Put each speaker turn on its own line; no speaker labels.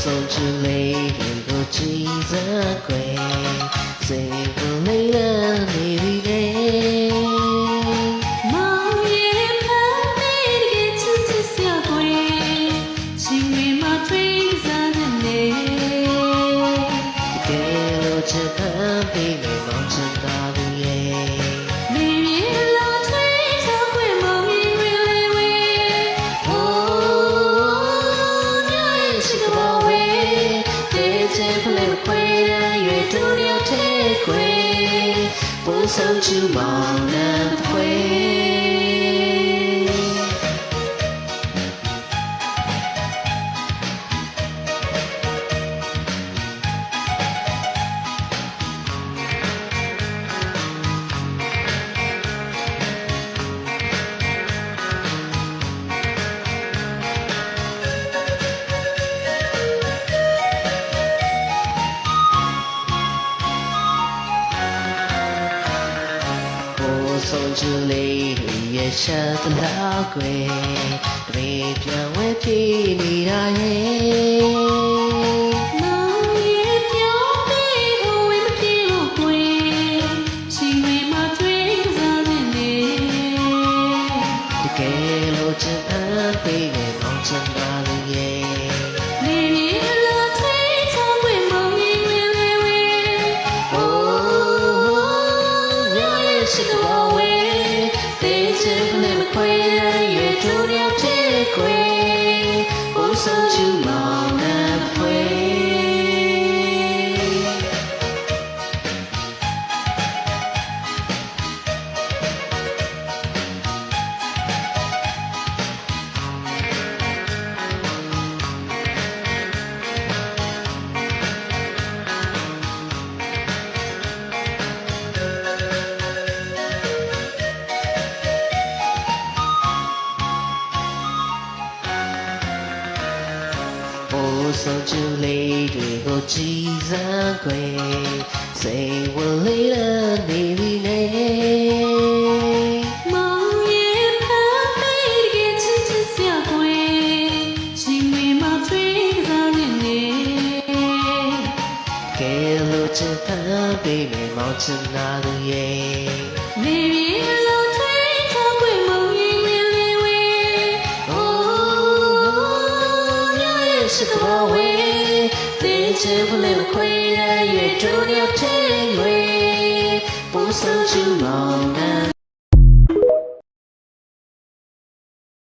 送之泪流过几则归，随风累了你的泪。
梦也盼你的亲切笑归，情愿嘛追着你。
给路只盼被美梦成大路耶。不送去茫然回。送之泪也舍得老归，没ပြန်ဝဲပြေးနေတာရဲ့
梦也飘飞后为么ပြေလို့ကွယ်情တွေမှာ追စားနေနေ
တကယ်လို့ချစ်ဖန်ပေးနေမောင်ချင်ပါလို့ရဲ့是个包围，对着不那么快人越住了铁轨，不送去茫然回。不送之泪တွေကိုကြည်စမ်းခွေစိတ်ဝင်လေးတဲ့နေပြီလေ
梦也盼被一个亲切笑归情တွေမှာ追စားနေနေ
ကဲလို့ချစ်ဖန်ပေးမယ်မောင်ချင်တာလူရဲ့
နေပြီလို့ထွေးထားခွေမုံရင်ဝင်လေဝေ
是个包围，对着不那么快人越住了铁轨，不送去茫然。